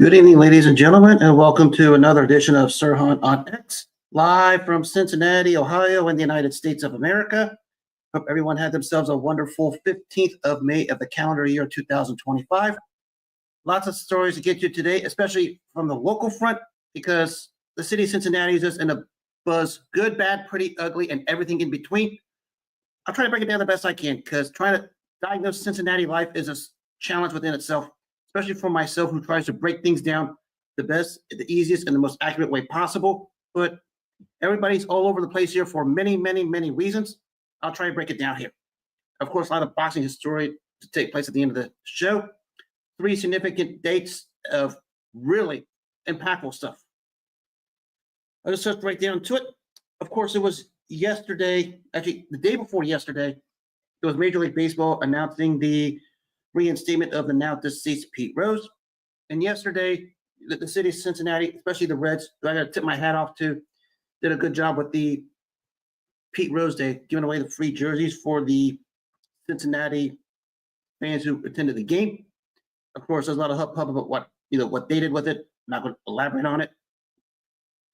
Good evening, ladies and gentlemen, and welcome to another edition of Sirhan on X, live from Cincinnati, Ohio, in the United States of America. Hope everyone had themselves a wonderful 15th of May of the calendar year 2025. Lots of stories to get to today, especially from the local front, because the city of Cincinnati is just in a buzz, good, bad, pretty, ugly, and everything in between. I'll try to break it down the best I can, because trying to diagnose Cincinnati life is a challenge within itself, especially for myself, who tries to break things down the best, the easiest, and the most accurate way possible. But everybody's all over the place here for many, many, many reasons. I'll try to break it down here. Of course, a lot of boxing history to take place at the end of the show. 3 significant dates of really impactful stuff. I'll just right down to it. Of course, it was yesterday, actually the day before yesterday, it was Major League Baseball announcing the reinstatement of the now deceased Pete Rose. And yesterday, the city of Cincinnati, especially the Reds, who I got to tip my hat off to, did a good job with the Pete Rose Day, giving away the free jerseys for the Cincinnati fans who attended the game. Of course, there's a lot of hubbub about what they did with it. I'm not going to elaborate on it.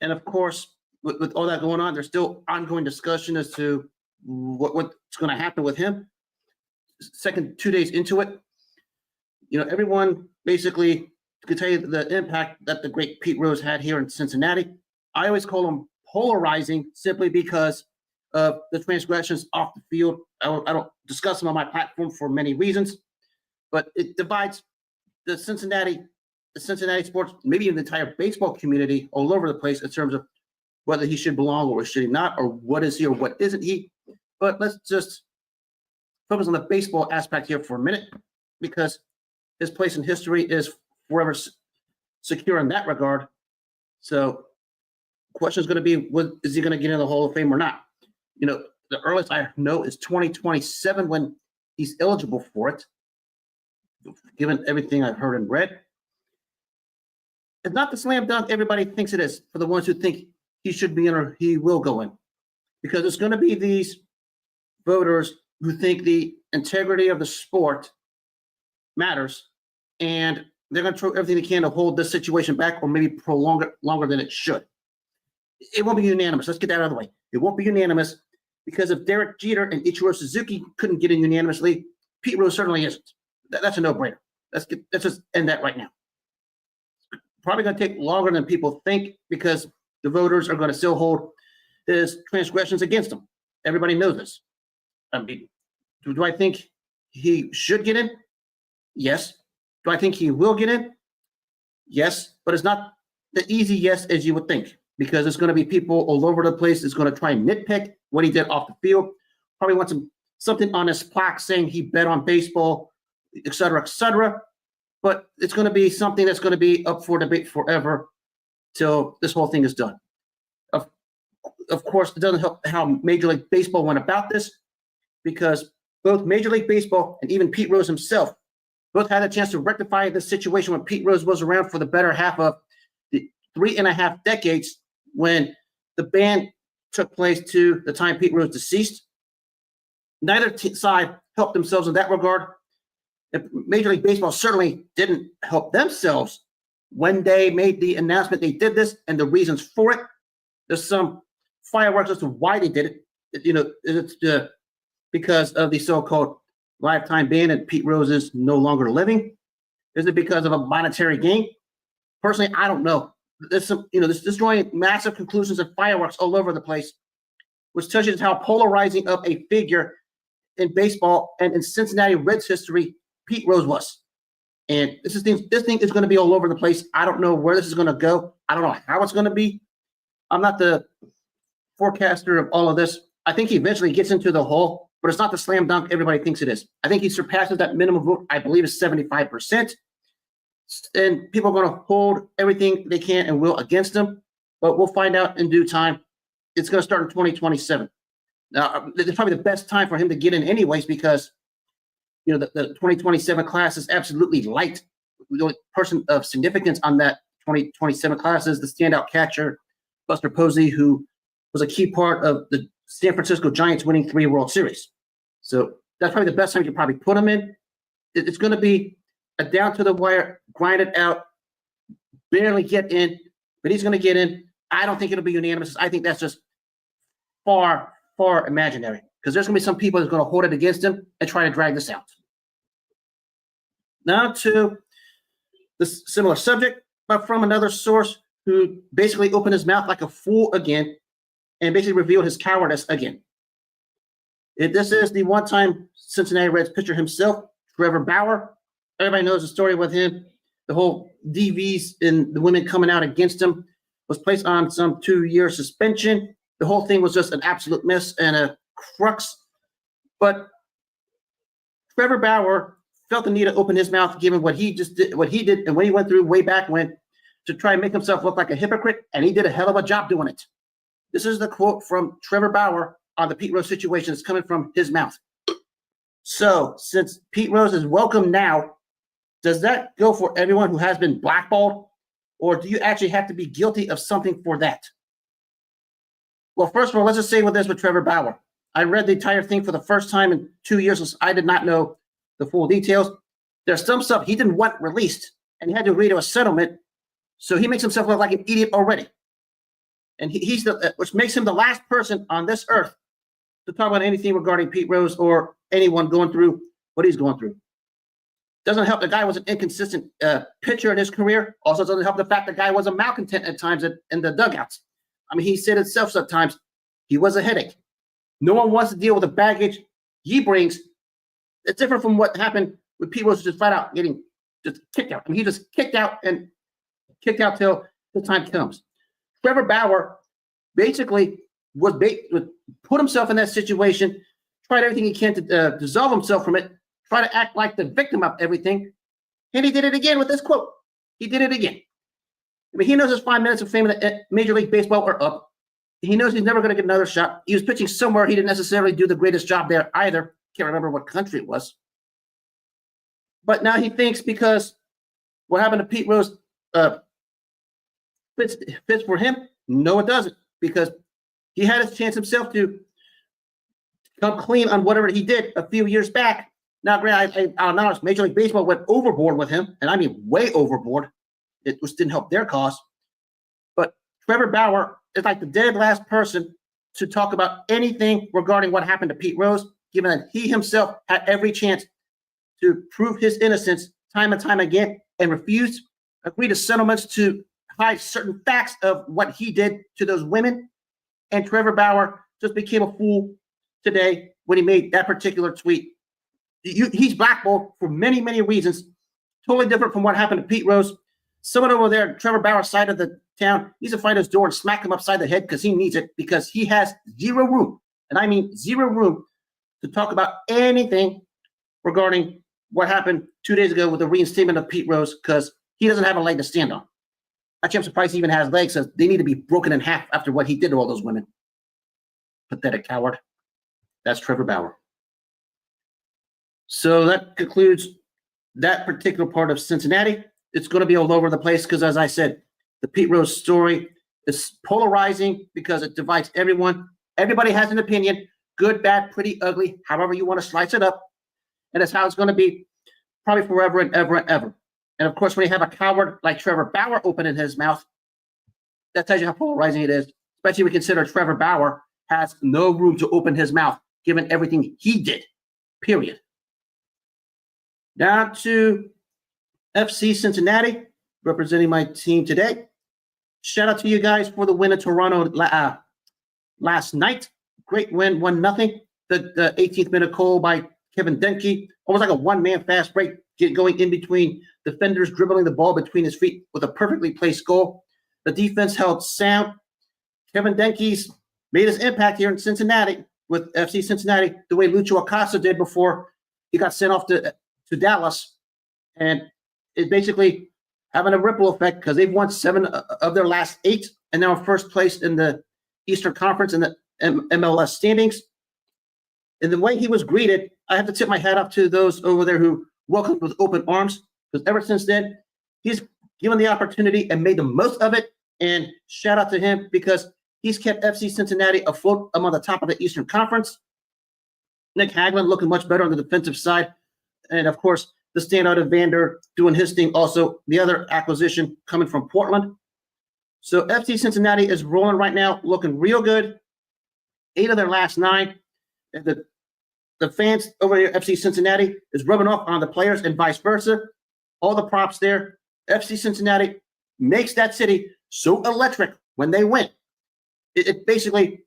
And of course, with all that going on, there's still ongoing discussion as to what's going to happen with him. Second 2 days into it, everyone basically could tell you the impact that the great Pete Rose had here in Cincinnati. I always call him polarizing simply because of the transgressions off the field. I don't discuss them on my platform for many reasons, but it divides the Cincinnati sports, maybe even the entire baseball community all over the place in terms of whether he should belong or should he not, or what is he or what isn't he. But let's just focus on the baseball aspect here for a minute, because his place in history is forever secure in that regard. So the question is going to be, is he going to get in the Hall of Fame or not? The earliest I know is 2027 when he's eligible for it, given everything I've heard and read. It's not the slam dunk everybody thinks it is for the ones who think he should be in or he will go in, because it's going to be these voters who think the integrity of the sport matters, and they're going to throw everything they can to hold this situation back or maybe prolong it longer than it should. It won't be unanimous. Let's get that out of the way. It won't be unanimous, because if Derek Jeter and Ichiro Suzuki couldn't get in unanimously, Pete Rose certainly isn't. That's a no-brainer. Let's just end that right now. Probably going to take longer than people think, because the voters are going to still hold his transgressions against him. Everybody knows this. I mean, do I think he should get in? Yes. Do I think he will get in? Yes. But it's not the easy yes as you would think, because it's going to be people all over the place that's going to try and nitpick what he did off the field. Probably want something on his plaque saying he bet on baseball, et cetera, et cetera. But it's going to be something that's going to be up for debate forever till this whole thing is done. Of course, it doesn't help how Major League Baseball went about this, because both Major League Baseball and even Pete Rose himself both had a chance to rectify this situation when Pete Rose was around for the better half of the 3.5 decades when the ban took place to the time Pete Rose deceased. Neither side helped themselves in that regard. Major League Baseball certainly didn't help themselves when they made the announcement they did this and the reasons for it. There's some fireworks as to why they did it. It's because of the so-called lifetime ban and Pete Rose is no longer living? Is it because of a monetary gain? Personally, I don't know. There's this drawing massive conclusions and fireworks all over the place, which tells you how polarizing of a figure in baseball and in Cincinnati Reds history Pete Rose was. And this thing is going to be all over the place. I don't know where this is going to go. I don't know how it's going to be. I'm not the forecaster of all of this. I think he eventually gets into the hole, but it's not the slam dunk everybody thinks it is. I think he surpasses that minimum vote, I believe is 75%. And people are going to hold everything they can and will against him, but we'll find out in due time. It's going to start in 2027. Now, it's probably the best time for him to get in anyways, because the 2027 class is absolutely light. The only person of significance on that 2027 class is the standout catcher, Buster Posey, who was a key part of the San Francisco Giants winning 3 World Series. So that's probably the best time you can probably put him in. It's going to be a down-to-the-wire, grind-it-out barely get in, but he's going to get in. I don't think it'll be unanimous. I think that's just far, far imaginary because there's going to be some people that's going to hold it against him and try to drag this out. Now to this similar subject, but from another source who basically opened his mouth like a fool again and basically revealed his cowardice again. This is the one-time Cincinnati Reds pitcher himself, Trevor Bauer. Everybody knows the story with him. The whole DVs and the women coming out against him was placed on some 2-year suspension. The whole thing was just an absolute mess and a crux. But Trevor Bauer felt the need to open his mouth, given what he did, and what he went through way back when, to try and make himself look like a hypocrite, and he did a hell of a job doing it. This is the quote from Trevor Bauer on the Pete Rose situation. It's coming from his mouth. So, since Pete Rose is welcome now, does that go for everyone who has been blackballed, or do you actually have to be guilty of something for that? Well, first of all, let's just say with this with Trevor Bauer. I read the entire thing for the first time in 2 years, since I did not know the full details. There's some stuff he didn't want released, and he had to agree to a settlement, so he makes himself look like an idiot already. And he's which makes him the last person on this earth to talk about anything regarding Pete Rose or anyone going through what he's going through. Doesn't help the guy was an inconsistent pitcher in his career. Also doesn't help the fact the guy was a malcontent at times in the dugouts. I mean, he said himself sometimes he was a headache. No one wants to deal with the baggage he brings. It's different from what happened with Pete Rose just flat out getting just kicked out. I mean, he just kicked out till the time comes. Trevor Bauer basically put himself in that situation, tried everything he can to dissolve himself from it, try to act like the victim of everything, and he did it again with this quote. He did it again. I mean, he knows his 5 minutes of fame in Major League Baseball are up. He knows he's never going to get another shot. He was pitching somewhere he didn't necessarily do the greatest job there either. Can't remember what country it was. But now he thinks because what happened to Pete Rose fits for him. No, it doesn't, because he had his chance himself to come clean on whatever he did a few years back. Now, granted, I'll be honest, Major League Baseball went overboard with him, and I mean way overboard. It just didn't help their cause. But Trevor Bauer is like the dead last person to talk about anything regarding what happened to Pete Rose, given that he himself had every chance to prove his innocence time and time again and refused to agree to settlements to hide certain facts of what he did to those women. And Trevor Bauer just became a fool today when he made that particular tweet. He's blackballed for many, many reasons, totally different from what happened to Pete Rose. Someone over there, Trevor Bauer's side of the town, needs to find his door and smack him upside the head because he needs it, because he has zero room, and I mean zero room, to talk about anything regarding what happened 2 days ago with the reinstatement of Pete Rose, because he doesn't have a leg to stand on. Actually, I'm surprised he even has legs, so they need to be broken in half after what he did to all those women. Pathetic coward. That's Trevor Bauer. So that concludes that particular part of Cincinnati. It's going to be all over the place because, as I said, the Pete Rose story is polarizing because it divides everyone. Everybody has an opinion, good, bad, pretty, ugly, however you want to slice it up. And that's how it's going to be probably forever and ever and ever. And, of course, when you have a coward like Trevor Bauer opening his mouth, that tells you how polarizing it is, especially when we consider Trevor Bauer has no room to open his mouth, given everything he did, period. Now to FC Cincinnati, representing my team today. Shout out to you guys for the win in Toronto last night. Great win, 1-0. The 18th minute goal by Kevin Denke, almost like a one-man fast break, going in between defenders, dribbling the ball between his feet with a perfectly placed goal. The defense held sound. Kevin Denke's made his impact here in Cincinnati with FC Cincinnati the way Lucho Acosta did before he got sent off to Dallas. And it's basically having a ripple effect because they've won 7 of their last 8 and now in first place in the Eastern Conference in the MLS standings. And the way he was greeted, I have to tip my hat off to those over there who welcomed with open arms, because ever since then, he's given the opportunity and made the most of it. And shout out to him because he's kept FC Cincinnati afloat among the top of the Eastern Conference. Nick Hagglund looking much better on the defensive side. And, of course, the standout of Vander doing his thing. Also, the other acquisition coming from Portland. So FC Cincinnati is rolling right now, looking real good. 8 of their last 9. The fans over here, FC Cincinnati, is rubbing off on the players and vice versa. All the props there. FC Cincinnati makes that city so electric when they win. It basically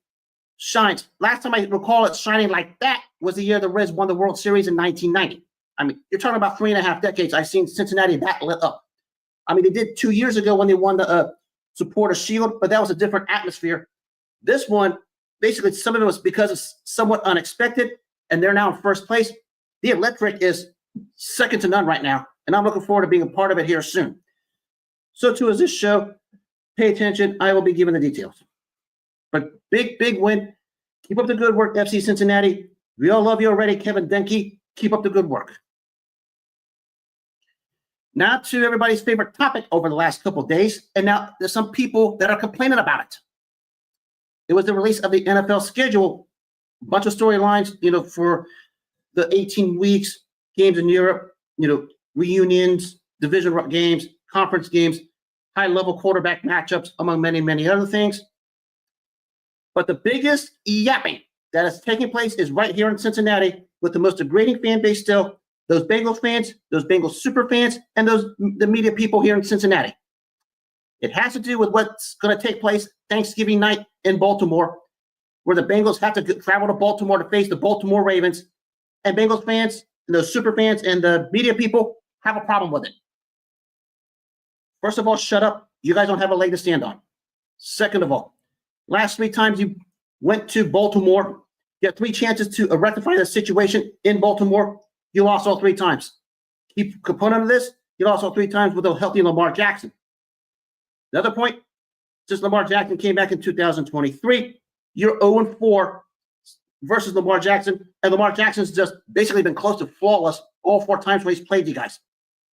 shines. Last time I recall it shining like that was the year the Reds won the World Series in 1990. I mean, you're talking about 3.5 decades. I've seen Cincinnati that lit up. I mean, they did 2 years ago when they won the Supporter Shield, but that was a different atmosphere. This one, basically, some of it was because it's somewhat unexpected, and they're now in first place. The electric is second to none right now, and I'm looking forward to being a part of it here soon. So too is this show. Pay attention. I will be giving the details. But big win. Keep up the good work, FC Cincinnati. We all love you already, Kevin Denke. Keep up the good work. Now to everybody's favorite topic over the last couple of days, and now there's some people that are complaining about it. It was the release of the NFL schedule, a bunch of storylines, for the 18 weeks, games in Europe, reunions, division games, conference games, high-level quarterback matchups, among many, many other things. But the biggest yapping that is taking place is right here in Cincinnati with the most degrading fan base still, those Bengals fans, those Bengals super fans, and the media people here in Cincinnati. It has to do with what's going to take place Thanksgiving night in Baltimore, where the Bengals have to travel to Baltimore to face the Baltimore Ravens, and Bengals fans, and those super fans, and the media people have a problem with it. First of all, shut up. You guys don't have a leg to stand on. Second of all, last 3 times you went to Baltimore, you had 3 chances to rectify the situation in Baltimore. You lost all 3 times. Keep component of this, you lost all 3 times with a healthy Lamar Jackson. Another point, since Lamar Jackson came back in 2023, you're 0-4 versus Lamar Jackson, and Lamar Jackson's just basically been close to flawless all 4 times when he's played you guys.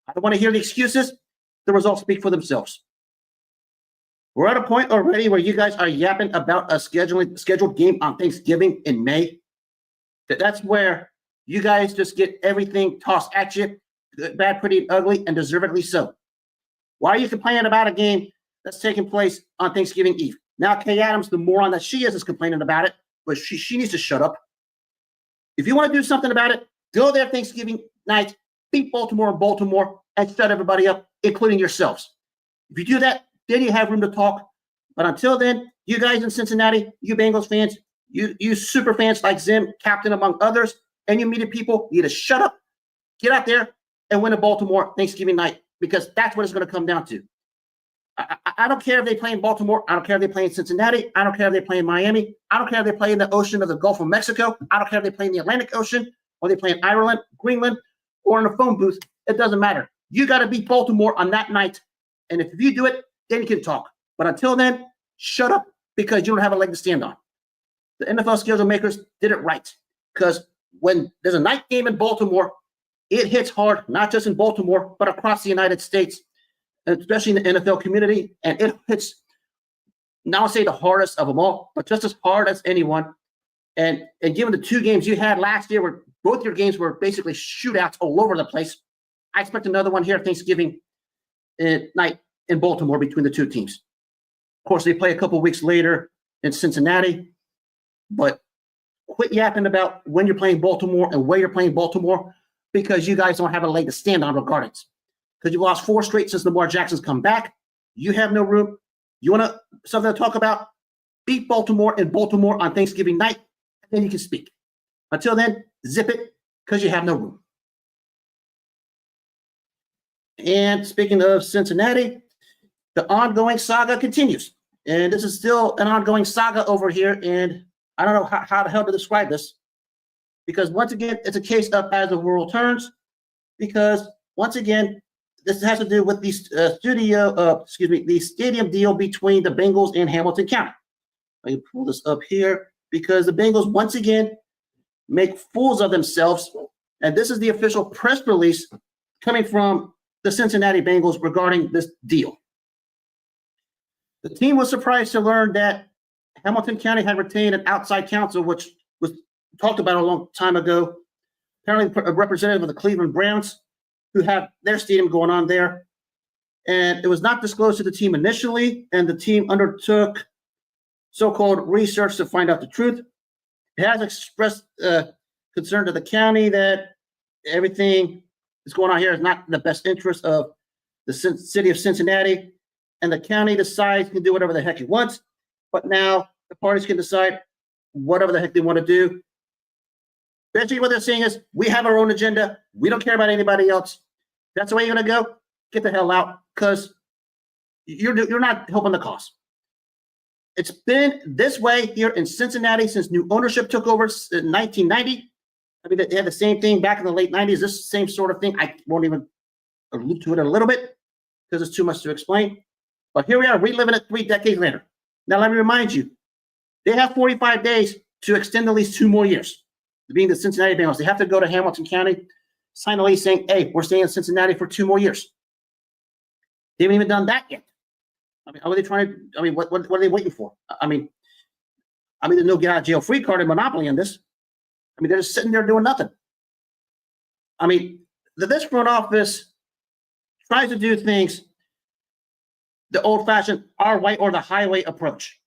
I don't want to hear the excuses. The results speak for themselves. We're at a point already where you guys are yapping about a scheduled game on Thanksgiving in May. That's where you guys just get everything tossed at you, good, bad, pretty, and ugly, and deservedly so. Why are you complaining about a game that's taking place on Thanksgiving Eve? Now, Kay Adams, the moron that she is complaining about it, but she needs to shut up. If you want to do something about it, go there Thanksgiving night, beat Baltimore in Baltimore, and shut everybody up, including yourselves. If you do that, then you have room to talk. But until then, you guys in Cincinnati, you Bengals fans, you super fans like Zim, Captain, among others, and you media people, you need to shut up, get out there, and win in Baltimore Thanksgiving night, because that's what it's going to come down to. I don't care if they play in Baltimore. I don't care if they play in Cincinnati. I don't care if they play in Miami. I don't care if they play in the ocean of the Gulf of Mexico. I don't care if they play in the Atlantic Ocean, or they play in Ireland, Greenland, or in a phone booth. It doesn't matter. You got to beat Baltimore on that night. And if you do it, then you can talk. But until then, shut up, because you don't have a leg to stand on. The NFL schedule makers did it right, because when there's a night game in Baltimore, it hits hard, not just in Baltimore, but across the United States, especially in the NFL community. And it hits, now I'll say the hardest of them all, but just as hard as anyone. And given the 2 games you had last year, where both your games were basically shootouts all over the place, I expect another one here at Thanksgiving night in Baltimore between the 2 teams. Of course, they play a couple weeks later in Cincinnati, but quit yapping about when you're playing Baltimore and where you're playing Baltimore, because you guys don't have a leg to stand on regardless. Because you lost 4 straight since Lamar Jackson's come back. You have no room. You want something to talk about? Beat Baltimore in Baltimore on Thanksgiving night, and then you can speak. Until then, zip it, because you have no room. And speaking of Cincinnati, the ongoing saga continues. And this is still an ongoing saga over here, and I don't know how the hell to describe this. Because once again, it's a case of as the world turns, because once again, this has to do with the the stadium deal between the Bengals and Hamilton County. Let me pull this up here, because the Bengals once again make fools of themselves. And this is the official press release coming from the Cincinnati Bengals regarding this deal. The team was surprised to learn that Hamilton County had retained an outside counsel, which was talked about a long time ago, apparently a representative of the Cleveland Browns, who have their stadium going on there. And it was not disclosed to the team initially, and the team undertook so-called research to find out the truth. It has expressed concern to the county that everything that's going on here is not in the best interest of the city of Cincinnati, and the county decides can do whatever the heck it wants. But now the parties can decide whatever the heck they want to do. Basically, what they're saying is, we have our own agenda. We don't care about anybody else. That's the way you're going to go. Get the hell out, because you're not helping the cause. It's been this way here in Cincinnati since new ownership took over in 1990. I mean, they had the same thing back in the late 90s. This same sort of thing. I won't even allude to it a little bit because it's too much to explain. But here we are, reliving it 3 decades later. Now, let me remind you, they have 45 days to extend at least 2 more years. Being the Cincinnati Bengals, they have to go to Hamilton County, sign a lease saying, hey, we're staying in Cincinnati for 2 more years. They haven't even done that yet. I mean, how are they trying to? I mean, what are they waiting for? I mean, there's no get out of jail free card and monopoly on this. I mean, they're just sitting there doing nothing. I mean, this front office tries to do things the old-fashioned our way or the highway approach,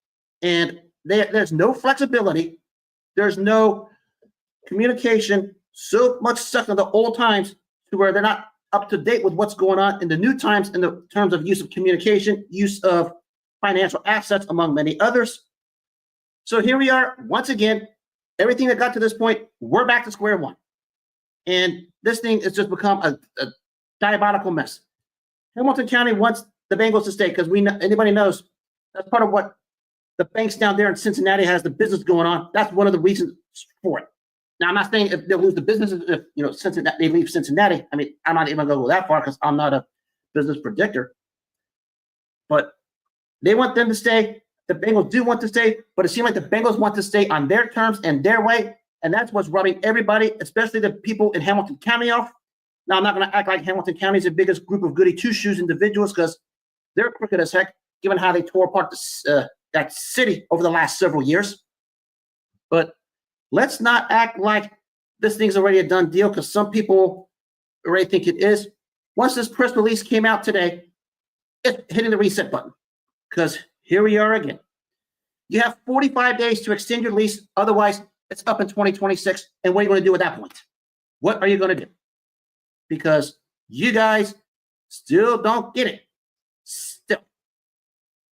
and there's no flexibility. There's no communication. So much stuck in the old times to where they're not up to date with what's going on in the new times in the terms of use of communication, use of financial assets, among many others. So here we are, once again, everything that got to this point, we're back to square one. And this thing has just become a diabolical mess. Hamilton County wants the Bengals to stay because anybody knows that's part of what the banks down there in Cincinnati has the business going on. That's one of the reasons for it. Now, I'm not saying if they'll lose the business, if Cincinnati, they leave Cincinnati. I mean, I'm not even going to go that far because I'm not a business predictor. But they want them to stay. The Bengals do want to stay, but it seems like the Bengals want to stay on their terms and their way, and that's what's rubbing everybody, especially the people in Hamilton County, off. Now, I'm not going to act like Hamilton County is the biggest group of goody two-shoes individuals because they're crooked as heck, given how they tore apart that city over the last several years. But let's not act like this thing's already a done deal because some people already think it is. Once this press release came out today, it's hitting the reset button because here we are again. You have 45 days to extend your lease. Otherwise, it's up in 2026. And what are you going to do at that point? What are you going to do? Because you guys still don't get it. Still.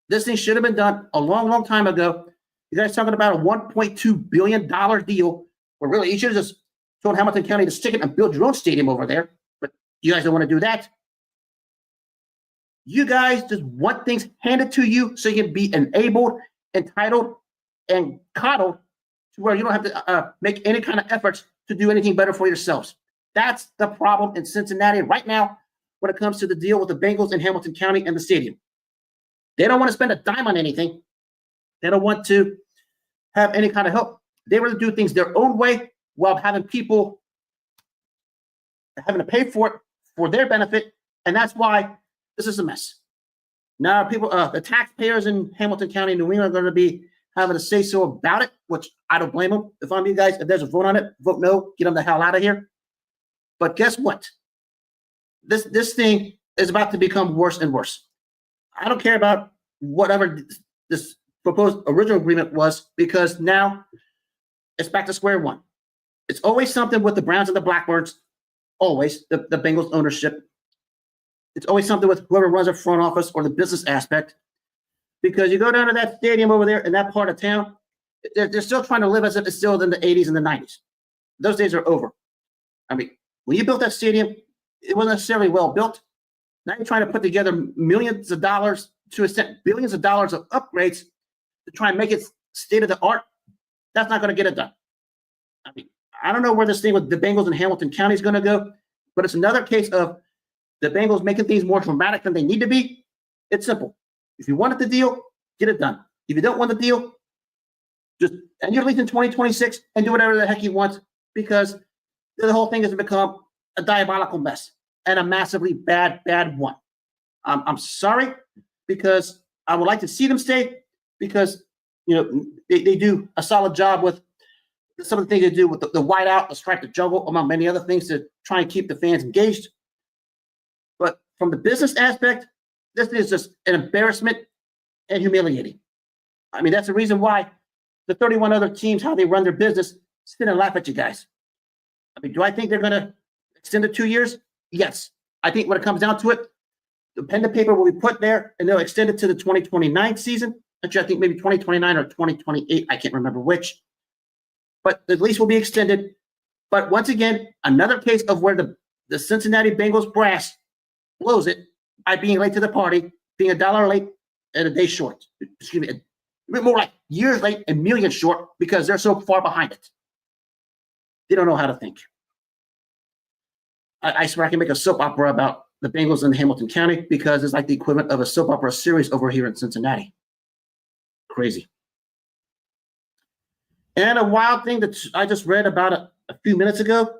This thing should have been done a long, long time ago. You guys talking about a $1.2 billion deal where really you should have just told Hamilton County to stick it and build your own stadium over there. But you guys don't want to do that. You guys just want things handed to you so you can be enabled, entitled, and coddled to where you don't have to make any kind of efforts to do anything better for yourselves. That's the problem in Cincinnati right now when it comes to the deal with the Bengals in Hamilton County and the stadium. They don't want to spend a dime on anything. They don't want to have any kind of help. They want to do things their own way while having people having to pay for it for their benefit. And that's why this is a mess. Now, people, the taxpayers in Hamilton County and New England are going to be having to say so about it, which I don't blame them. If I'm you guys, if there's a vote on it, vote no, get them the hell out of here. But guess what? This thing is about to become worse and worse. I don't care about whatever this proposed original agreement was because now it's back to square one. It's always something with the Browns and the Blackbirds, always, the Bengals ownership. It's always something with whoever runs the front office or the business aspect. Because you go down to that stadium over there in that part of town, they're still trying to live as if it's still in the 80s and the 90s. Those days are over. I mean, when you built that stadium, it wasn't necessarily well built. Now you're trying to put together millions of dollars, to extent billions of dollars of upgrades to try and make it state of the art. That's not going to get it done. I mean, I don't know where this thing with the Bengals in Hamilton County is going to go, but it's another case of the Bengals making things more dramatic than they need to be. It's simple. If you wanted the deal, get it done. If you don't want the deal, just end your lease in 2026 and do whatever the heck you want because the whole thing has become a diabolical mess and a massively bad one. I'm sorry because I would like to see them stay because, they do a solid job with some of the things they do with the whiteout, the stripe, the jungle, among many other things to try and keep the fans engaged. from the business aspect, this is just an embarrassment and humiliating. I mean, that's the reason why the 31 other teams, how they run their business, sit and laugh at you guys. I mean, do I think they're going to extend it 2 years? Yes. I think when it comes down to it, the pen to paper will be put there, and they'll extend it to the 2029 season. Actually, I think maybe 2029 or 2028. I can't remember which. But the lease will be extended. But once again, another case of where the Cincinnati Bengals brass blows it by being late to the party, being $1 late and a day short. Excuse me, a bit more like years late and millions short because they're so far behind it. They don't know how to think. I swear I can make a soap opera about the Bengals in Hamilton County because it's like the equivalent of a soap opera series over here in Cincinnati. Crazy. And a wild thing that I just read about a few minutes ago,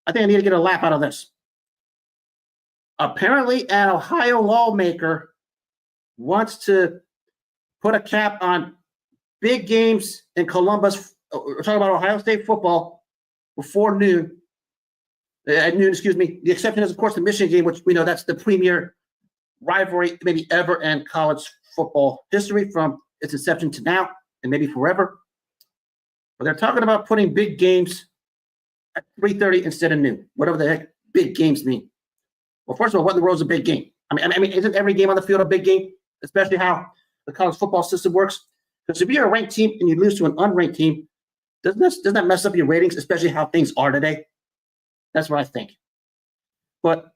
I think I need to get a laugh out of this. Apparently, an Ohio lawmaker wants to put a cap on big games in Columbus. We're talking about Ohio State football before noon. At noon, excuse me. The exception is, of course, the Michigan game, which we know that's the premier rivalry maybe ever in college football history from its inception to now and maybe forever. But they're talking about putting big games at 3:30 instead of noon, whatever the heck big games mean. Well, first of all, what in the world is a big game? I mean, isn't every game on the field a big game, especially how the college football system works? Because if you're a ranked team and you lose to an unranked team, doesn't that mess up your ratings, especially how things are today? That's what I think. But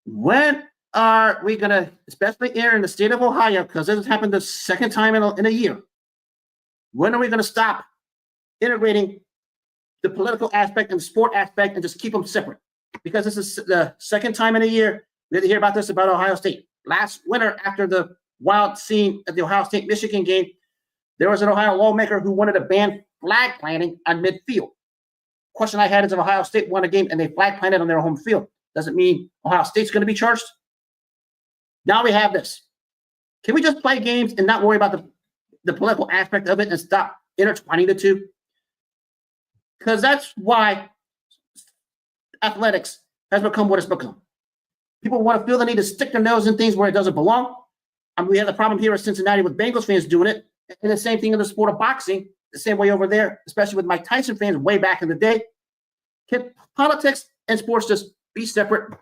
when are we going to, especially here in the state of Ohio, because this has happened the second time in a year, when are we going to stop integrating the political aspect and the sport aspect and just keep them separate? Because this is the second time in a year we had to hear about this about Ohio State. Last winter, after the wild scene at the Ohio State-Michigan game, there was an Ohio lawmaker who wanted to ban flag planting on midfield. Question I had is if Ohio State won a game and they flag planted on their home field, does it mean Ohio State's going to be charged? Now we have this. Can we just play games and not worry about the political aspect of it and stop intertwining the two? Because that's why athletics has become what it's become. People want to feel the need to stick their nose in things where it doesn't belong. I mean, we have the problem here in Cincinnati with Bengals fans doing it, and the same thing in the sport of boxing, the same way over there, especially with Mike Tyson fans way back in the day. Can politics and sports just be separate?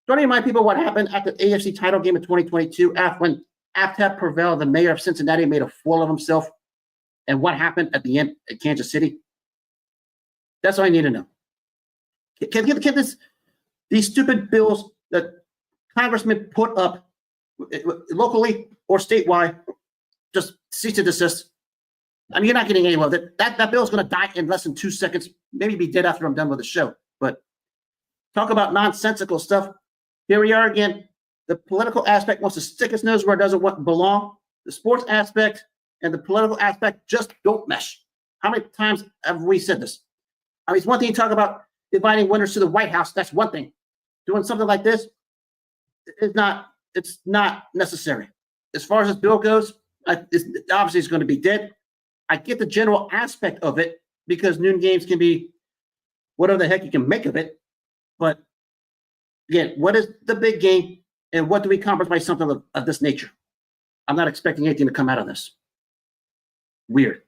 Don't remind people what happened at the AFC title game in 2022 when Aftab Prevail, the mayor of Cincinnati, made a fool of himself, and what happened at the end at Kansas City? That's all I need to know. Can these stupid bills that congressmen put up locally or statewide just cease to desist? I mean, you're not getting anywhere with it. That bill is going to die in less than 2 seconds, maybe be dead after I'm done with the show. But talk about nonsensical stuff. Here we are again. The political aspect wants to stick its nose where it doesn't belong. The sports aspect and the political aspect just don't mesh. How many times have we said this? I mean, it's one thing to talk about inviting winners to the White House. That's one thing. Doing something like this is it's not necessary. As far as this bill goes, obviously it's going to be dead. I get the general aspect of it because noon games can be whatever the heck you can make of it. But again, what is the big game and what do we accomplish by something of this nature? I'm not expecting anything to come out of this. Weird.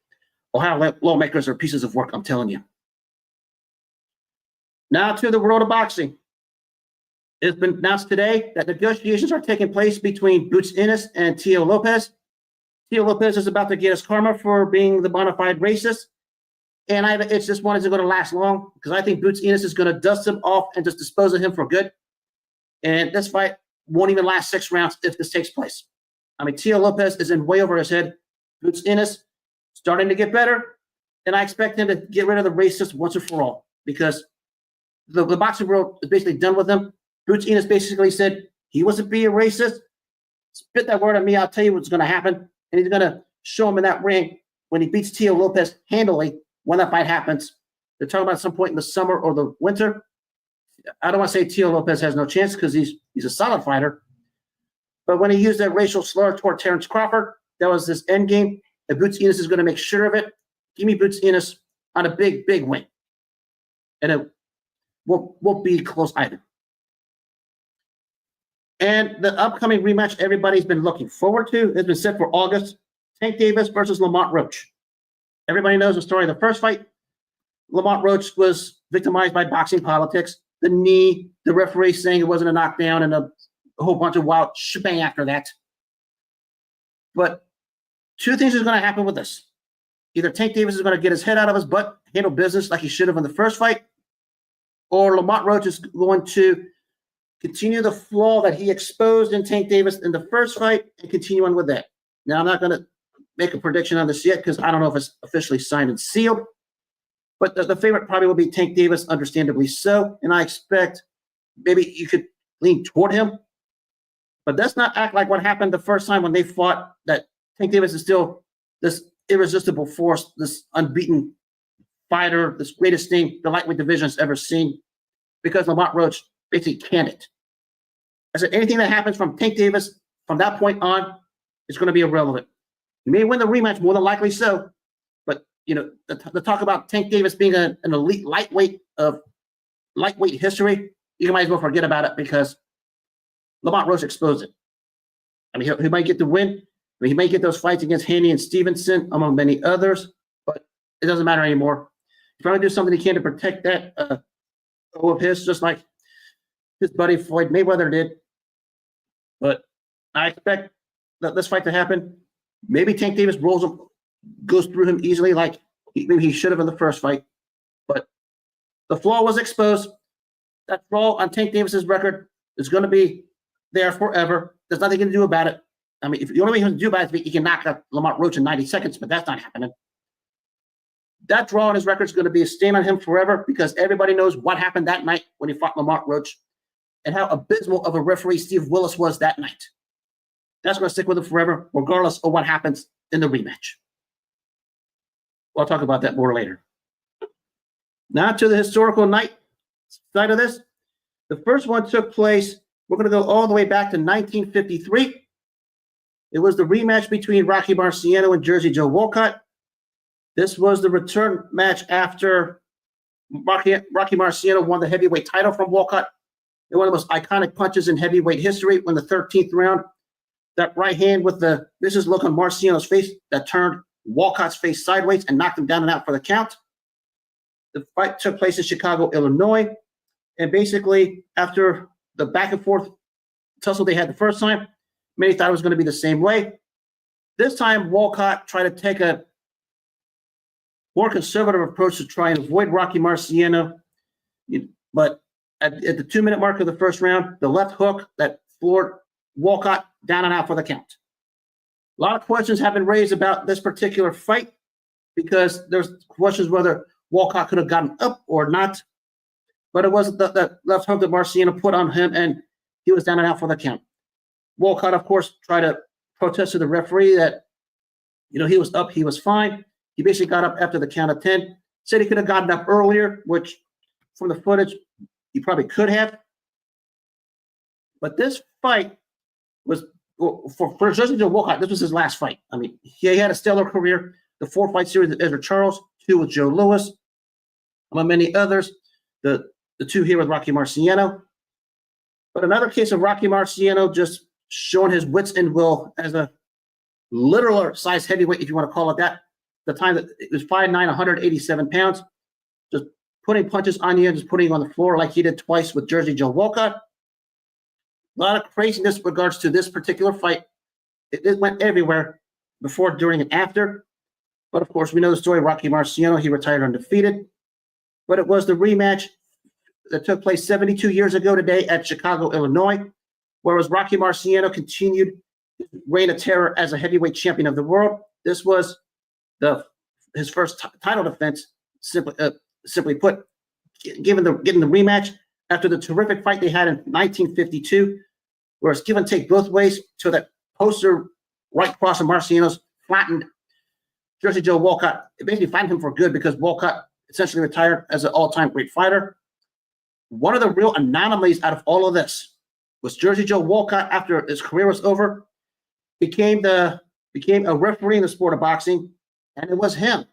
Ohio lawmakers are pieces of work, I'm telling you. Now to the world of boxing. It's been announced today that negotiations are taking place between Boots Ennis and Tio Lopez. Tio Lopez is about to get his karma for being the bona fide racist. And it's just one isn't going to last long because I think Boots Ennis is going to dust him off and just dispose of him for good. And this fight won't even last 6 rounds if this takes place. I mean, Tio Lopez is in way over his head. Boots Ennis starting to get better. And I expect him to get rid of the racist once and for all because the boxing world is basically done with him. Boots Ennis basically said he wasn't being racist. Spit that word on me, I'll tell you what's going to happen. And he's going to show him in that ring when he beats Tio Lopez handily when that fight happens. They're talking about some point in the summer or the winter. I don't want to say Tio Lopez has no chance because he's a solid fighter. But when he used that racial slur toward Terrence Crawford, that was this end game. And Boots Ennis is going to make sure of it. Give me Boots Ennis on a big, big win. And it won't be close either. And the upcoming rematch everybody's been looking forward to has been set for August. Tank Davis versus Lamont Roach. Everybody knows the story of the first fight. Lamont Roach was victimized by boxing politics. The knee, the referee saying it wasn't a knockdown, and a whole bunch of wild shebang after that. But two things is going to happen with this. Either Tank Davis is going to get his head out of his butt, handle business like he should have in the first fight, or Lamont Roach is going to continue the flaw that he exposed in Tank Davis in the first fight and continue on with that. Now, I'm not going to make a prediction on this yet because I don't know if it's officially signed and sealed. But the favorite probably will be Tank Davis, understandably so. And I expect maybe you could lean toward him. But let's not act like what happened the first time when they fought, that Tank Davis is still this irresistible force, this unbeaten fighter, this greatest thing the lightweight division has ever seen, because Lamont Roach basically canned it. I said anything that happens from Tank Davis from that point on is going to be irrelevant. He may win the rematch, more than likely so, but the talk about Tank Davis being an elite lightweight of lightweight history, you might as well forget about it because Lamont Roach exposed it. I mean, he might get the win. I mean, he might get those fights against Haney and Stevenson, among many others, but it doesn't matter anymore. He's probably do something he can to protect that of his, just like his buddy Floyd Mayweather did. But I expect this fight to happen. Maybe Tank Davis rolls him, goes through him easily like maybe he should have in the first fight. But the flaw was exposed. That flaw on Tank Davis's record is going to be there forever. There's nothing he can do about it. I mean, if the only way he can do about it is he can knock out Lamont Roach in 90 seconds, but that's not happening. That draw on his record is going to be a stain on him forever because everybody knows what happened that night when he fought Lamont Roach and how abysmal of a referee Steve Willis was that night. That's going to stick with him forever, regardless of what happens in the rematch. We'll talk about that more later. Now to the historical night side of this. The first one took place, we're going to go all the way back to 1953. It was the rematch between Rocky Marciano and Jersey Joe Walcott. This was the return match after Rocky Marciano won the heavyweight title from Walcott. In one of the most iconic punches in heavyweight history, when the 13th round, that right hand with the vicious look on Marciano's face that turned Walcott's face sideways and knocked him down and out for the count. The fight took place in Chicago, Illinois. And basically, after the back and forth tussle they had the first time, many thought it was going to be the same way. This time, Walcott tried to take a more conservative approach to try and avoid Rocky Marciano. But at the 2-minute mark of the first round, the left hook that floored Walcott down and out for the count. A lot of questions have been raised about this particular fight because there's questions whether Walcott could have gotten up or not. But it wasn't the left hook that Marciano put on him, and he was down and out for the count. Walcott, of course, tried to protest to the referee that, he was up, he was fine. He basically got up after the count of 10, said he could have gotten up earlier, which from the footage, he probably could have. But this fight was, for Jersey Joe Walcott, this was his last fight. I mean, he had a stellar career. The 4-fight series with Ezra Charles, 2 with Joe Louis, among many others. The 2 here with Rocky Marciano. But another case of Rocky Marciano just showing his wits and will as a literal size heavyweight, if you want to call it that. The time that it was 5'9", 187 pounds, just putting punches on you and just putting you on the floor like he did twice with Jersey Joe Walcott. A lot of craziness in regards to this particular fight. It went everywhere before, during, and after. But of course, we know the story of Rocky Marciano. He retired undefeated. But it was the rematch that took place 72 years ago today at Chicago, Illinois, whereas Rocky Marciano continued his reign of terror as a heavyweight champion of the world. This was his first title defense, simply put, getting the rematch after the terrific fight they had in 1952, where it's give and take both ways, so that poster right cross of Marciano's flattened Jersey Joe Walcott. It basically flattened him for good because Walcott essentially retired as an all-time great fighter. One of the real anomalies out of all of this was Jersey Joe Walcott, after his career was over, became a referee in the sport of boxing, and it was him.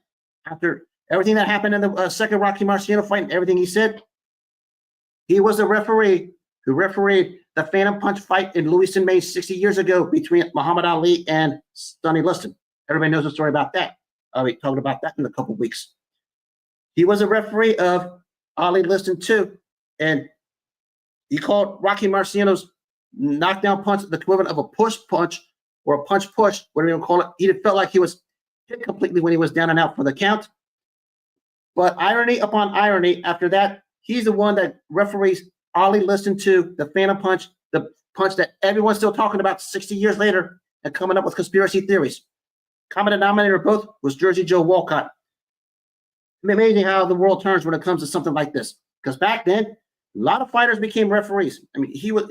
After everything that happened in the second Rocky Marciano fight and everything he said, he was the referee who refereed the Phantom Punch fight in Lewiston, Maine 60 years ago between Muhammad Ali and Sonny Liston. Everybody knows the story about that. I'll be talking about that in a couple of weeks. He was a referee of Ali Liston too, and he called Rocky Marciano's knockdown punch the equivalent of a push punch or a punch push, whatever you call it. He felt like he was hit completely when he was down and out for the count. But irony upon irony, after that, he's the one that referees Ali Liston to the Phantom Punch, the punch that everyone's still talking about 60 years later and coming up with conspiracy theories. Common denominator of both was Jersey Joe Walcott. Amazing how the world turns when it comes to something like this. Because back then, a lot of fighters became referees. I mean, he was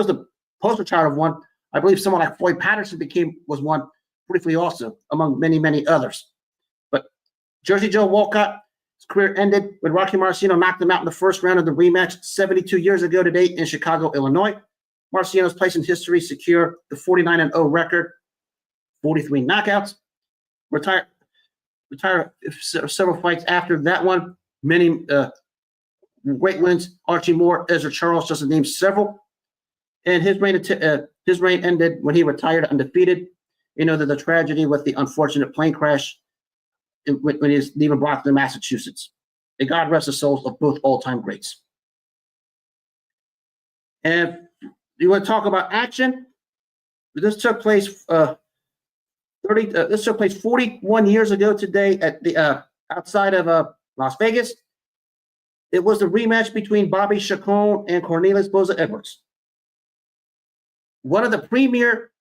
the poster child of one. I believe someone like Floyd Patterson was one briefly also, among many, many others. But Jersey Joe Walcott's career ended when Rocky Marciano knocked him out in the first round of the rematch 72 years ago today in Chicago, Illinois. Marciano's place in history secure the 49-0 record, 43 knockouts. Retired several fights after that one. Many great wins. Archie Moore, Ezra Charles, just to name several. And his reign ended when he retired undefeated. You know, the tragedy with the unfortunate plane crash when he was leaving Brockton, Massachusetts. And God rest the souls of both all-time greats. And you want to talk about action? This took place 41 years ago today at the outside of Las Vegas. It was the rematch between Bobby Chacon and Cornelius Boza-Edwards. One of the premier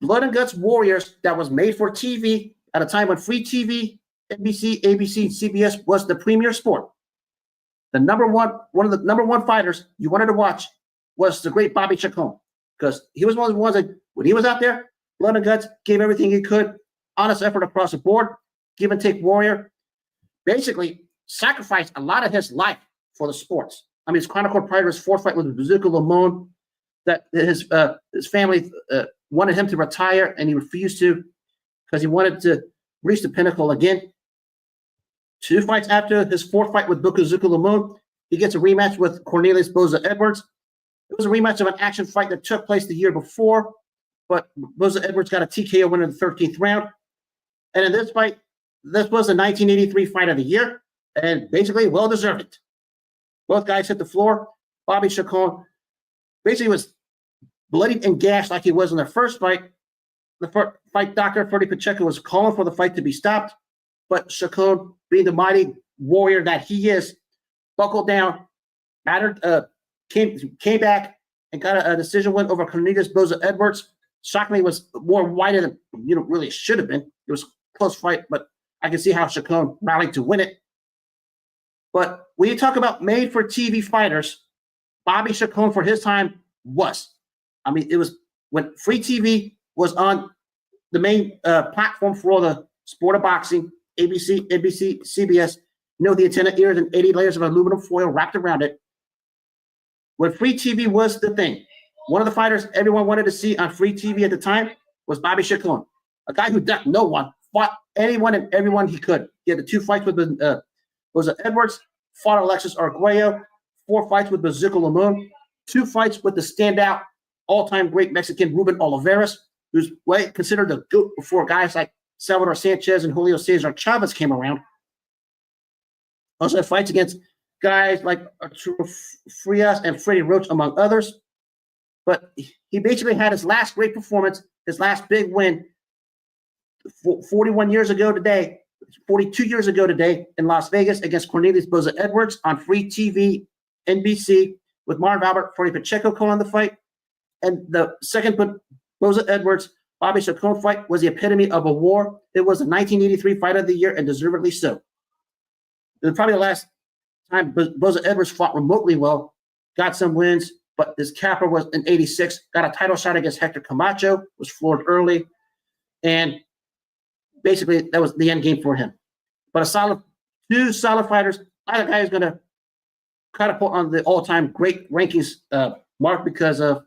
blood and guts warriors that was made for TV at a time when free TV, NBC, ABC, and CBS was the premier sport. One of the number one fighters you wanted to watch was the great Bobby Chacon, because he was one of the ones that, when he was out there, blood and guts, gave everything he could, honest effort across the board, give and take warrior, basically sacrificed a lot of his life for the sports. I mean, it's chronicled prior to his fourth fight with Bazooka Lamont that his family wanted him to retire, and he refused to because he wanted to reach the pinnacle again. 2 fights after his fourth fight with Bazooka Lamont, he gets a rematch with Cornelius Boza-Edwards. It was a rematch of an action fight that took place the year before, but Boza-Edwards got a TKO win in the 13th round. And in this fight, this was the 1983 fight of the year, and basically well-deserved it. Both guys hit the floor. Bobby Chacon basically was bloodied and gashed like he was in their first fight. The fight doctor, Freddie Pacheco, was calling for the fight to be stopped, but Chacon, being the mighty warrior that he is, buckled down, came back, and got a decision win over Cornelius Boza-Edwards. Shockingly, was more wider than really should have been. It was a close fight, but I can see how Chacon rallied to win it. But when you talk about made-for-TV fighters, Bobby Chacon for his time was. I mean, it was when free TV was on the main platform for all the sport of boxing, ABC, NBC, CBS, the antenna ears and 80 layers of aluminum foil wrapped around it. When free TV was the thing, one of the fighters everyone wanted to see on free TV at the time was Bobby Chacon, a guy who ducked no one, fought anyone and everyone he could. He had the 2 fights with Boza-Edwards, fought Alexis Arguello, 4 fights with Bazooka Lamont, 2 fights with the standout all-time great Mexican Ruben Olivares, who's considered the GOAT before guys like Salvador Sanchez and Julio Cesar Chavez came around. Also had fights against guys like Arturo Frias and Freddie Roach, among others. But he basically had his last great performance, his last big win 42 years ago today in Las Vegas against Cornelius Boza-Edwards on free TV, NBC, with Marv Albert, Freddie Pacheco calling the fight. And the second Boza-Edwards, Bobby Chacon fight was the epitome of a war. It was the 1983 fight of the year, and deservedly so. It was probably the last time Boza-Edwards fought remotely well, got some wins, but his capper was in 86, got a title shot against Hector Camacho, was floored early, and basically that was the end game for him. But two solid fighters. Either guy is going to catapult on the all-time great rankings mark because of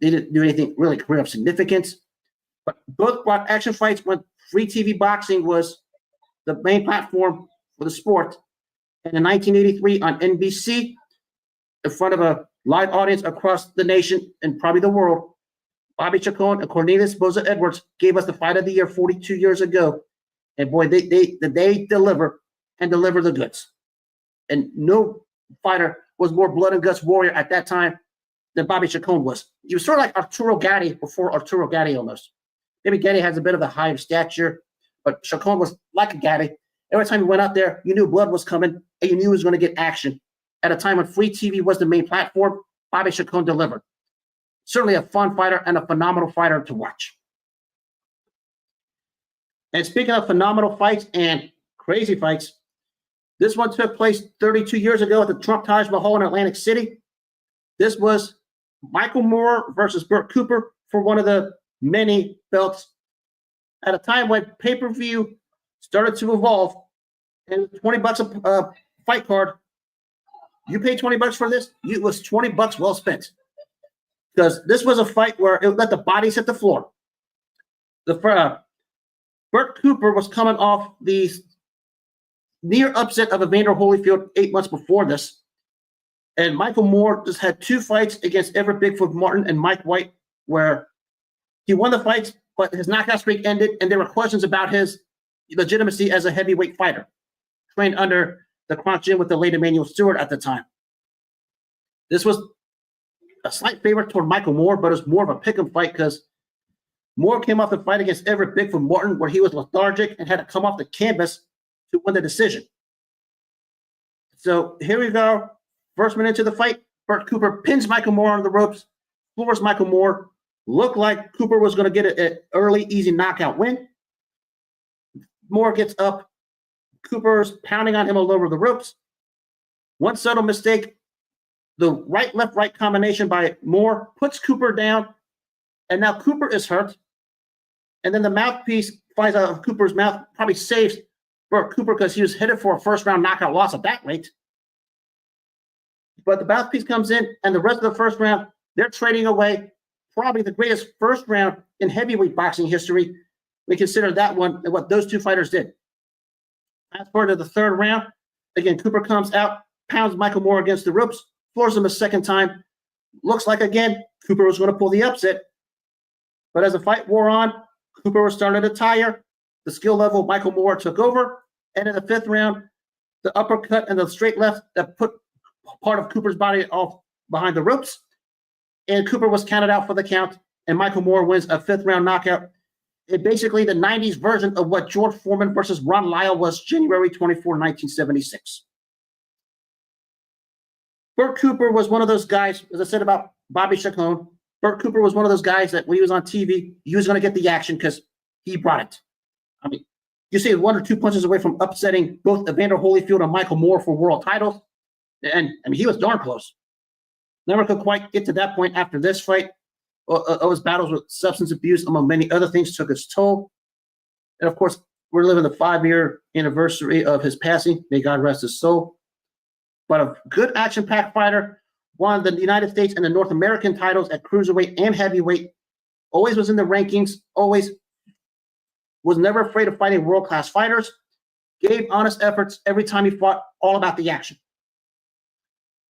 they didn't do anything really career of significance. But both brought action fights when free TV boxing was the main platform for the sport. And in 1983 on NBC, in front of a live audience across the nation and probably the world. Bobby Chacon and Cornelius Boza-Edwards gave us the fight of the year 42 years ago. And boy, they deliver and deliver the goods. And no fighter was more blood and guts warrior at that time than Bobby Chacon was. He was sort of like Arturo Gatti before Arturo Gatti almost. Maybe Gatti has a bit of a high stature, but Chacon was like a Gatti. Every time he went out there, you knew blood was coming and you knew he was going to get action. At a time when free TV was the main platform, Bobby Chacon delivered. Certainly a fun fighter and a phenomenal fighter to watch. And speaking of phenomenal fights and crazy fights, this one took place 32 years ago at the Trump Taj Mahal in Atlantic City. This was Michael Moore versus Bert Cooper for one of the many belts at a time when pay-per-view started to evolve. And $20 a fight card, you pay $20 for this, it was $20 well spent. Because this was a fight where it let the bodies hit the floor. Bert Cooper was coming off the near upset of Evander Holyfield 8 months before this. And Michael Moore just had 2 fights against Everett Bigfoot Martin and Mike White, where he won the fights, but his knockout streak ended, and there were questions about his legitimacy as a heavyweight fighter, trained under the Kronk Gym with the late Emanuel Stewart at the time. This was a slight favorite toward Michael Moore, but it was more of a pick'em fight because Moore came off the fight against Everett Bigfoot Martin, where he was lethargic and had to come off the canvas to win the decision. So here we go. First minute into the fight, Bert Cooper pins Michael Moore on the ropes, floors Michael Moore. Looked like Cooper was going to get an early, easy knockout win. Moore gets up. Cooper's pounding on him all over the ropes. One subtle mistake, the right, left, right combination by Moore puts Cooper down, and now Cooper is hurt. And then the mouthpiece flies out of Cooper's mouth, probably saves Bert Cooper because he was headed for a first-round knockout loss at that rate. But the mouthpiece comes in, and the rest of the first round, they're trading away. Probably the greatest first round in heavyweight boxing history. We consider that one and what those 2 fighters did. Fast forward to the third round. Again, Cooper comes out, pounds Michael Moore against the ropes, floors him a second time. Looks like, again, Cooper was going to pull the upset. But as the fight wore on, Cooper was starting to tire. The skill level of Michael Moore took over. And in the 5th round, the uppercut and the straight left that put part of Cooper's body off behind the ropes. And Cooper was counted out for the count. And Michael Moore wins a 5th round knockout. It basically the 90s version of what George Foreman versus Ron Lyle was January 24, 1976. Bert Cooper was one of those guys, as I said about Bobby Chacon, Bert Cooper was one of those guys that when he was on TV, he was going to get the action because he brought it. I mean, you see 1 or 2 punches away from upsetting both Evander Holyfield and Michael Moore for world titles. And I mean, he was darn close. Never could quite get to that point after this fight. His battles with substance abuse, among many other things, took its toll. And of course, we're living the 5-year anniversary of his passing. May God rest his soul. But a good action-packed fighter, won the United States and the North American titles at cruiserweight and heavyweight, always was in the rankings, always was never afraid of fighting world-class fighters, gave honest efforts every time he fought, all about the action.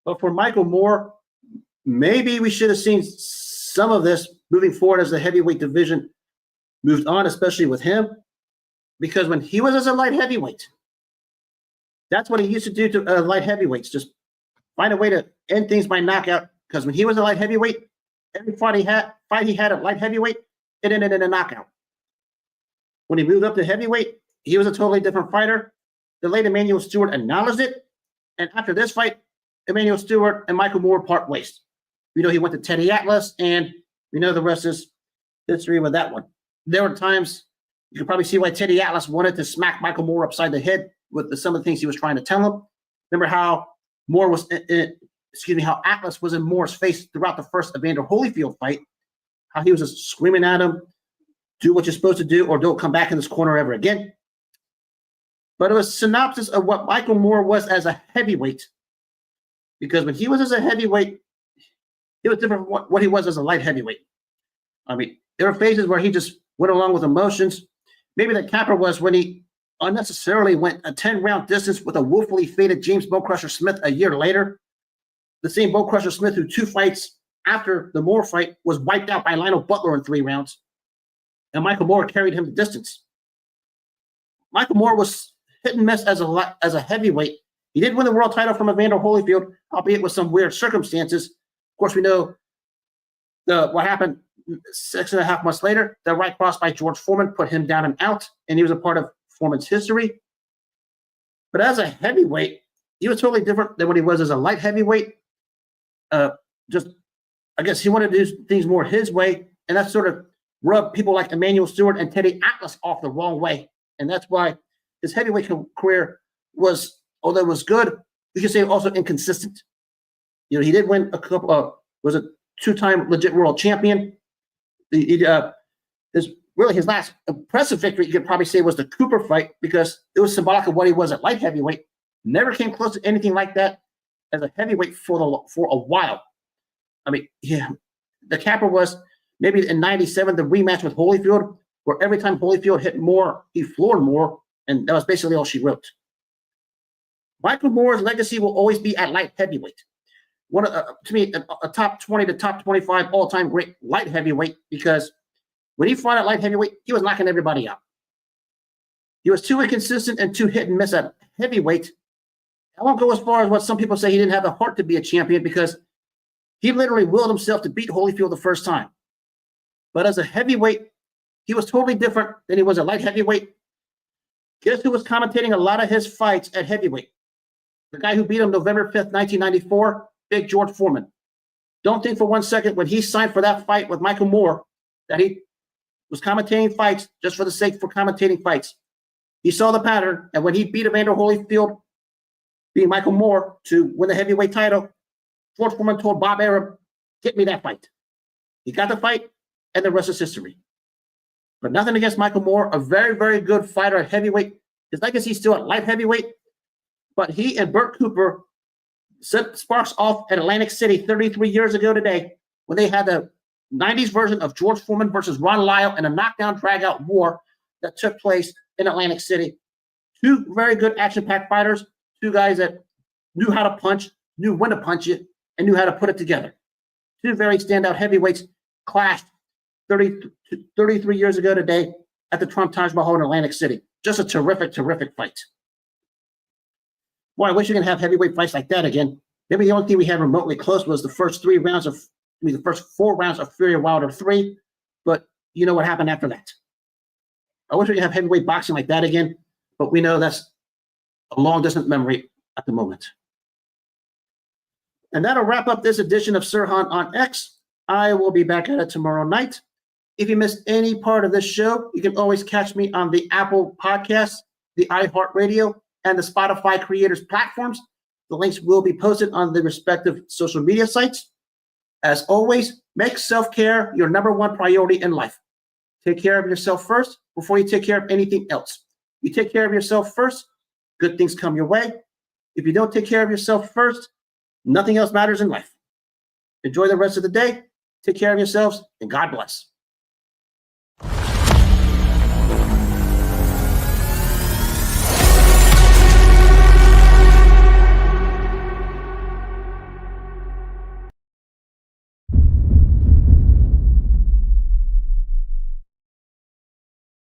But for Michael Moore, maybe we should have seen some of this moving forward as the heavyweight division moved on, especially with him, because when he was as a light heavyweight, that's what he used to do to light heavyweights, just find a way to end things by knockout. Because when he was a light heavyweight, every fight he had at light heavyweight, it ended in a knockout. When he moved up to heavyweight, he was a totally different fighter. The late Emanuel Stewart acknowledged it, and after this fight, Emanuel Stewart and Michael Moore part ways. We know he went to Teddy Atlas, and we know the rest is history with that one. There were times you could probably see why Teddy Atlas wanted to smack Michael Moore upside the head with some of the things he was trying to tell him. Remember how Moore was, how Atlas was in Moore's face throughout the first Evander Holyfield fight, how he was just screaming at him, do what you're supposed to do or don't come back in this corner ever again. But it was a synopsis of what Michael Moore was as a heavyweight, because when he was as a heavyweight, it was different from what he was as a light heavyweight. I mean, there were phases where he just went along with emotions. Maybe the capper was when he unnecessarily went a 10-round distance with a woefully faded James Bone Crusher Smith a year later. the same Bo Crusher Smith who 2 fights after the Moore fight was wiped out by Lionel Butler in 3 rounds, and Michael Moore carried him the distance. Michael Moore was hit and miss as a heavyweight. He did win the world title from Evander Holyfield, albeit with some weird circumstances. Of course, we know what happened 6.5 months later. The right cross by George Foreman put him down and out, and he was a part of Foreman's history. But as a heavyweight, he was totally different than what he was as a light heavyweight. I guess he wanted to do things more his way, and that sort of rubbed people like Emmanuel Stewart and Teddy Atlas off the wrong way. And that's why his heavyweight career was, although it was good, you could say also inconsistent. You know, he did win a couple of, was a 2-time legit world champion. His last impressive victory, you could probably say, was the Cooper fight, because it was symbolic of what he was at light heavyweight. Never came close to anything like that as a heavyweight for a while. I mean, yeah, the capper was maybe in '97 the rematch with Holyfield, where every time Holyfield hit Moore, he floored Moore, and that was basically all she wrote. Michael Moore's legacy will always be at light heavyweight. One to me, a top 20 to top 25 all-time great light heavyweight, because when he fought at light heavyweight, he was knocking everybody out. He was too inconsistent and too hit and miss at heavyweight. I won't go as far as what some people say he didn't have the heart to be a champion, because he literally willed himself to beat Holyfield the first time. But as a heavyweight, he was totally different than he was a light heavyweight. Guess who was commentating a lot of his fights at heavyweight? The guy who beat him November 5th, 1994, Big George Foreman. Don't think for one second when he signed for that fight with Michael Moore that he was commentating fights just for the sake for commentating fights. He saw the pattern, and when he beat Evander Holyfield, beating Michael Moore to win the heavyweight title, George Foreman told Bob Arum, "Get me that fight." He got the fight, and the rest is history. But nothing against Michael Moore, a very, very good fighter at heavyweight. His legacy is still at light heavyweight, but he and Bert Cooper set sparks off at Atlantic City 33 years ago today, when they had the 90s version of George Foreman versus Ron Lyle in a knockdown drag-out war that took place in Atlantic City. 2 very good action-packed fighters, 2 guys that knew how to punch, knew when to punch it, and knew how to put it together. 2 very standout heavyweights clashed 33 years ago today at the Trump Taj Mahal in Atlantic City. Just a terrific, terrific fight. Boy, I wish we could have heavyweight fights like that again. Maybe the only thing we had remotely close was the first 4 rounds of Fury Wilder 3, but you know what happened after that. I wish we could have heavyweight boxing like that again, but we know that's a long distant memory at the moment. And that'll wrap up this edition of Sirhan on X. I will be back at it tomorrow night. If you missed any part of this show, you can always catch me on the Apple Podcasts, the iHeartRadio, and the Spotify creators platforms. The links will be posted on the respective social media sites. As always, make self-care your #1 priority in life. Take care of yourself first before you take care of anything else. You take care of yourself first, good things come your way. If you don't take care of yourself first, nothing else matters in life. Enjoy the rest of the day. Take care of yourselves, and God bless.